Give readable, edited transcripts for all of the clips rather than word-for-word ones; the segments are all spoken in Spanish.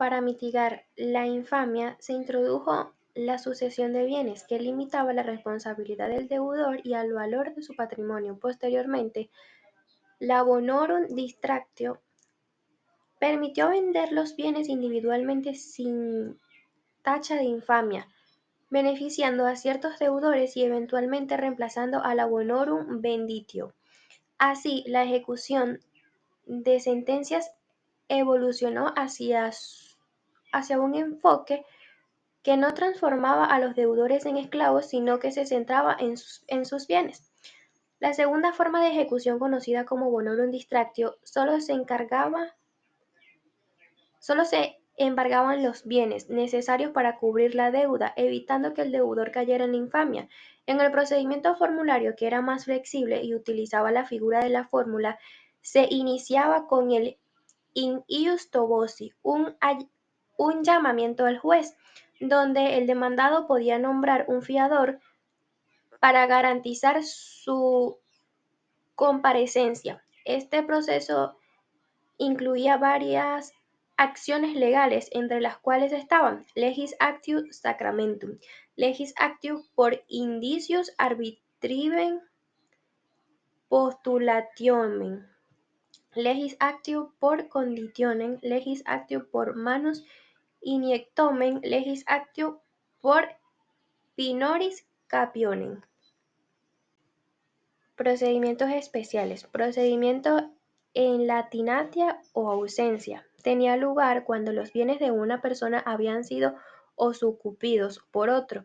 Para mitigar la infamia, se introdujo la sucesión de bienes, que limitaba la responsabilidad del deudor y el valor de su patrimonio. Posteriormente, la Bonorum Distractio permitió vender los bienes individualmente sin tacha de infamia, beneficiando a ciertos deudores y eventualmente reemplazando a la Bonorum Venditio. Así, la ejecución de sentencias evolucionó hacia un enfoque que no transformaba a los deudores en esclavos, sino que se centraba en sus bienes. La segunda forma de ejecución, conocida como Bonorum Distractio, solo se embargaban los bienes necesarios para cubrir la deuda, evitando que el deudor cayera en la infamia. En el procedimiento formulario, que era más flexible y utilizaba la figura de la fórmula, se iniciaba con el in iusto voci, un llamamiento al juez, donde el demandado podía nombrar un fiador para garantizar su comparecencia. Este proceso incluía varias acciones legales, entre las cuales estaban legis actio sacramentum, legis actio por indicius arbitrivem postulationem, legis actio por conditionem, legis actio por manus iniectomen, legis actio por pinoris capionem. Procedimientos especiales. Procedimiento en latinatia o ausencia. Tenía lugar cuando los bienes de una persona habían sido usurpados por otro,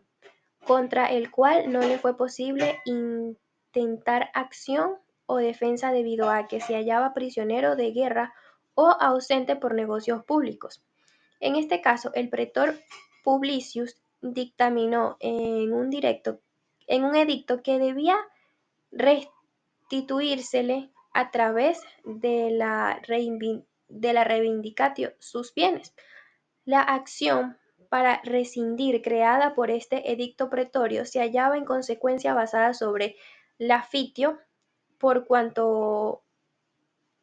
contra el cual no le fue posible intentar acción o defensa debido a que se hallaba prisionero de guerra o ausente por negocios públicos. En este caso, el pretor Publicius dictaminó en un edicto que debía restituírsele a través de la reivindicatio sus bienes. La acción para rescindir creada por este edicto pretorio se hallaba en consecuencia basada sobre la fitio, por cuanto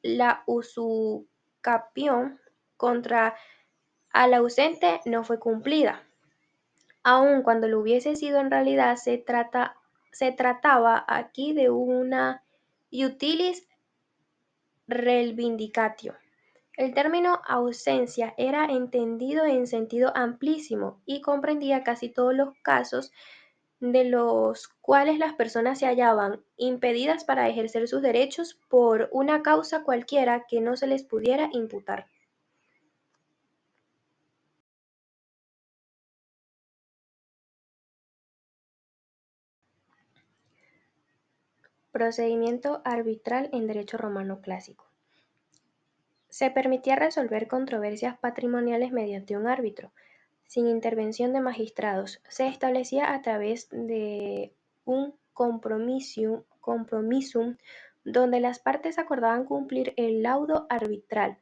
la usucapión contra al ausente no fue cumplida. Aun cuando lo hubiese sido en realidad, se trataba aquí de una utilis reivindicatio. El término ausencia era entendido en sentido amplísimo y comprendía casi todos los casos de los cuales las personas se hallaban impedidas para ejercer sus derechos por una causa cualquiera que no se les pudiera imputar. Procedimiento arbitral en derecho romano clásico. Se permitía resolver controversias patrimoniales mediante un árbitro, sin intervención de magistrados. Se establecía a través de un compromisum donde las partes acordaban cumplir el laudo arbitral,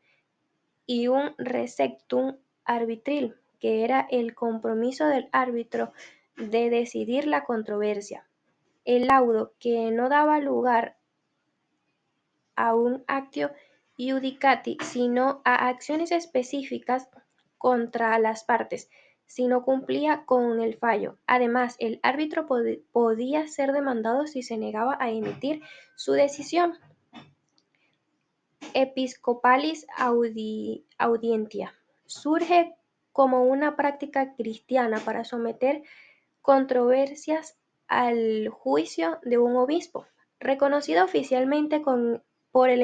y un receptum arbitril, que era el compromiso del árbitro de decidir la controversia. El laudo, que no daba lugar a un actio iudicati, sino a acciones específicas contra las partes, si no cumplía con el fallo. Además, el árbitro podía ser demandado si se negaba a emitir su decisión. Episcopalis audientia. Surge como una práctica cristiana para someter controversias al juicio de un obispo, reconocida oficialmente por el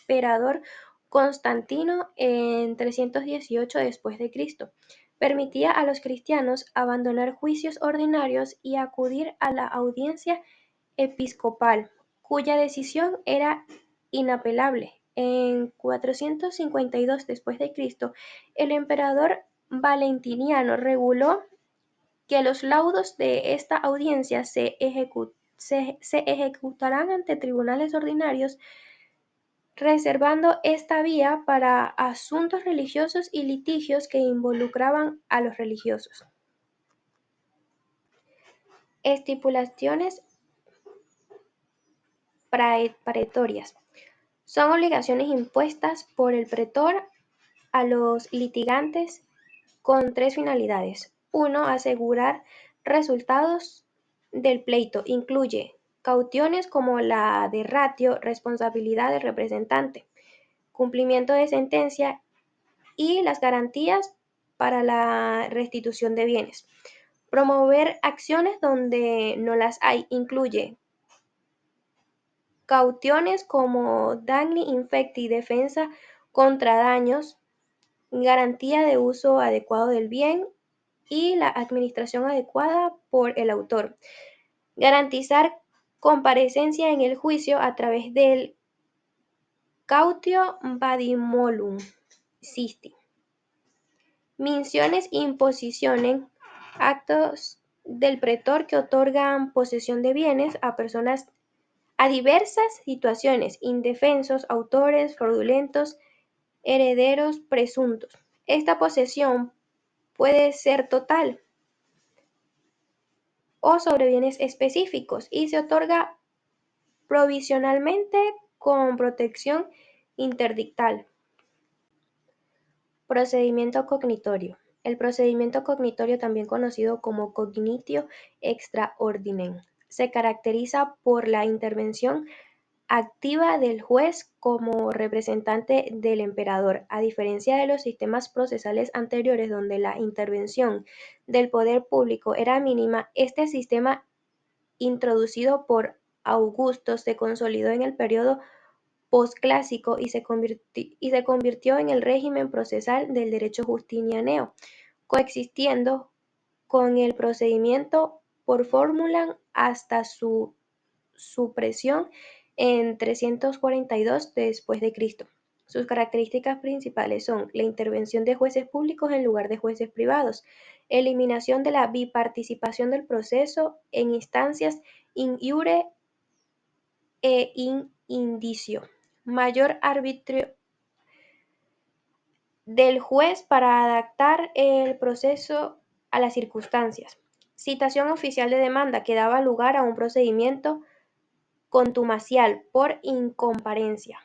emperador Constantino en 318 después de Cristo. Permitía a los cristianos abandonar juicios ordinarios y acudir a la audiencia episcopal, cuya decisión era inapelable. En 452 después de Cristo, el emperador Valentiniano reguló que los laudos de esta audiencia se ejecutarán ante tribunales ordinarios, reservando esta vía para asuntos religiosos y litigios que involucraban a los religiosos. Estipulaciones pretorias. Son obligaciones impuestas por el pretor a los litigantes con tres finalidades. Uno, asegurar resultados del pleito. Incluye cautiones como la de ratio, responsabilidad del representante, cumplimiento de sentencia y las garantías para la restitución de bienes. Promover acciones donde no las hay. Incluye cautiones como danni infecti, defensa contra daños, garantía de uso adecuado del bien y la administración adecuada por el autor. Garantizar comparecencia en el juicio a través del cautio vadimolum sisti. Minciones imposiciones, actos del pretor que otorgan posesión de bienes a personas a diversas situaciones, indefensos, autores fraudulentos, herederos presuntos. Esta posesión puede ser total o sobre bienes específicos y se otorga provisionalmente con protección interdictal. Procedimiento cognitorio. El procedimiento cognitorio, también conocido como cognitio extra ordinem, se caracteriza por la intervención activa del juez como representante del emperador. A diferencia de los sistemas procesales anteriores donde la intervención del poder público era mínima, este sistema introducido por Augusto se consolidó en el periodo posclásico y se convirtió en el régimen procesal del derecho justiniano, coexistiendo con el procedimiento por fórmula hasta su supresión en 342 después de Cristo. Sus características principales son la intervención de jueces públicos en lugar de jueces privados, eliminación de la biparticipación del proceso en instancias in iure e in indicio, mayor arbitrio del juez para adaptar el proceso a las circunstancias, citación oficial de demanda que daba lugar a un procedimiento contumacial por incomparencia.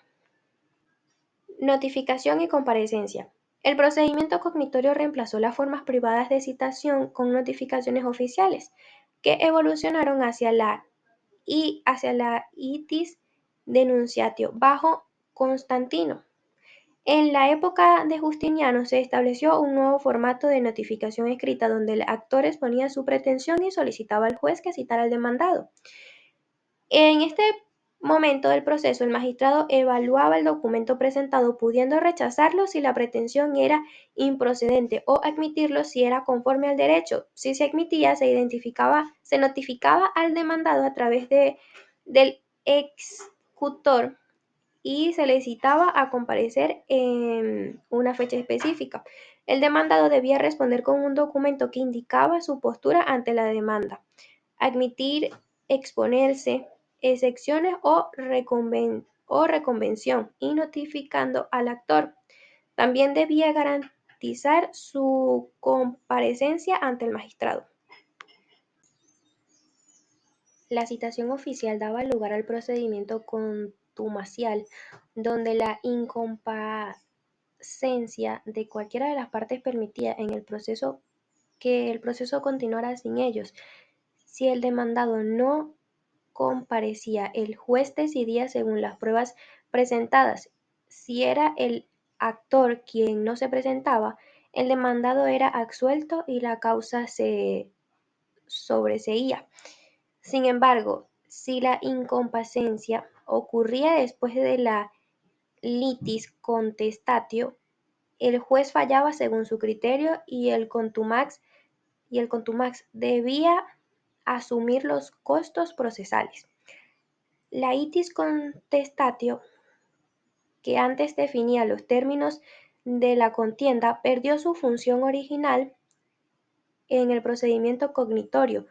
Notificación y comparecencia. El procedimiento cognitorio reemplazó las formas privadas de citación con notificaciones oficiales, que evolucionaron hacia la itis denunciatio bajo Constantino. En la época de Justiniano se estableció un nuevo formato de notificación escrita donde el actor exponía su pretensión y solicitaba al juez que citara al demandado. En este momento del proceso, el magistrado evaluaba el documento presentado, pudiendo rechazarlo si la pretensión era improcedente o admitirlo si era conforme al derecho. Si se admitía, se notificaba al demandado a través del executor y se le citaba a comparecer en una fecha específica. El demandado debía responder con un documento que indicaba su postura ante la demanda, admitir, exponerse, excepciones o reconvención, y notificando al actor. También debía garantizar su comparecencia ante el magistrado. La citación oficial daba lugar al procedimiento contumacial, donde la incomparecencia de cualquiera de las partes permitía que el proceso continuara sin ellos. Si el demandado no comparecía, el juez decidía según las pruebas presentadas. Si era el actor quien no se presentaba, el demandado era absuelto y la causa se sobreseía. Sin embargo, si la incomparecencia ocurría después de la litis contestatio, el juez fallaba según su criterio y el contumax debía asumir los costos procesales. La itis contestatio, que antes definía los términos de la contienda, perdió su función original en el procedimiento cognitorio,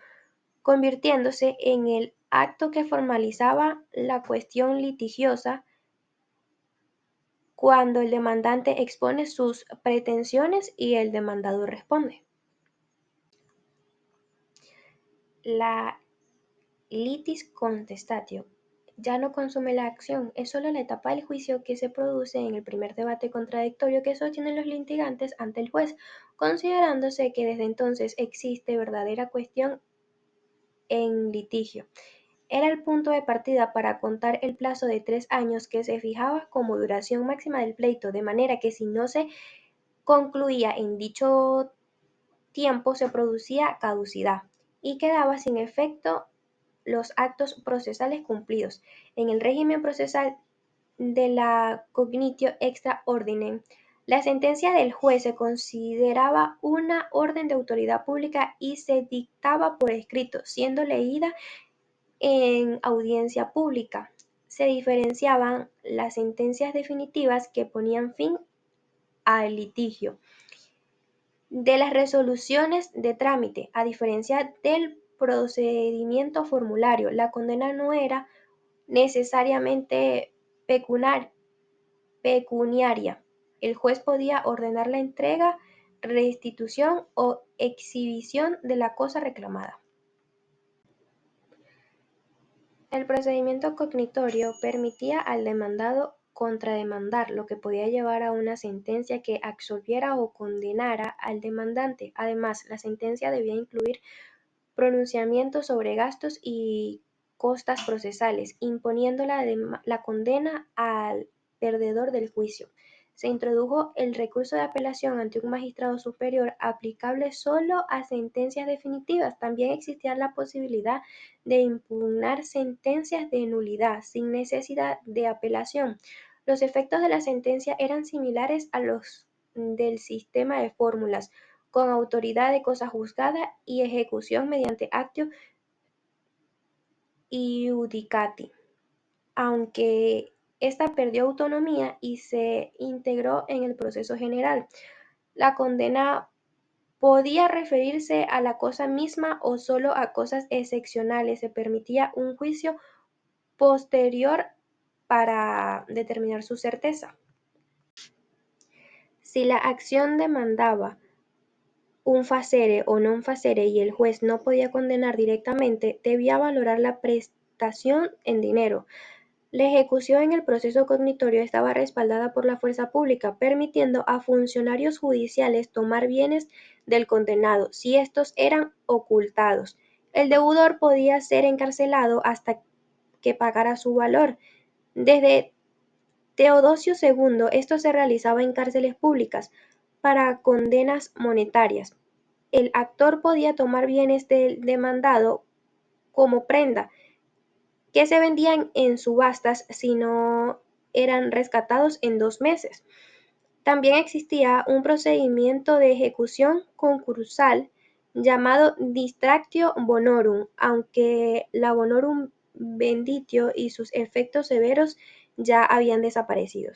convirtiéndose en el acto que formalizaba la cuestión litigiosa cuando el demandante expone sus pretensiones y el demandado responde. La litis contestatio ya no consume la acción, es solo la etapa del juicio que se produce en el primer debate contradictorio que sostienen los litigantes ante el juez, considerándose que desde entonces existe verdadera cuestión en litigio. Era el punto de partida para contar el plazo de 3 años que se fijaba como duración máxima del pleito, de manera que si no se concluía en dicho tiempo se producía caducidad y quedaba sin efecto los actos procesales cumplidos. En el régimen procesal de la cognitio extra ordinem, la sentencia del juez se consideraba una orden de autoridad pública y se dictaba por escrito, siendo leída en audiencia pública. Se diferenciaban las sentencias definitivas que ponían fin al litigio de las resoluciones de trámite. A diferencia del procedimiento formulario, la condena no era necesariamente pecuniaria. El juez podía ordenar la entrega, restitución o exhibición de la cosa reclamada. El procedimiento cognitorio permitía al demandado contrademandar, lo que podía llevar a una sentencia que absolviera o condenara al demandante. Además, la sentencia debía incluir pronunciamiento sobre gastos y costas procesales, imponiendo la condena al perdedor del juicio. Se introdujo el recurso de apelación ante un magistrado superior aplicable solo a sentencias definitivas. También existía la posibilidad de impugnar sentencias de nulidad sin necesidad de apelación. Los efectos de la sentencia eran similares a los del sistema de fórmulas, con autoridad de cosa juzgada y ejecución mediante actio iudicati, aunque esta perdió autonomía y se integró en el proceso general. La condena podía referirse a la cosa misma o solo a cosas excepcionales. Se permitía un juicio posterior para determinar su certeza. Si la acción demandaba un facere o non facere y el juez no podía condenar directamente, debía valorar la prestación en dinero. La ejecución en el proceso cognitorio estaba respaldada por la fuerza pública, permitiendo a funcionarios judiciales tomar bienes del condenado si estos eran ocultados. El deudor podía ser encarcelado hasta que pagara su valor. Desde Teodosio II, esto se realizaba en cárceles públicas para condenas monetarias. El actor podía tomar bienes del demandado como prenda, que se vendían en subastas si no eran rescatados en 2 meses. También existía un procedimiento de ejecución concursal llamado distractio bonorum, aunque la bonorum venditio y sus efectos severos ya habían desaparecido.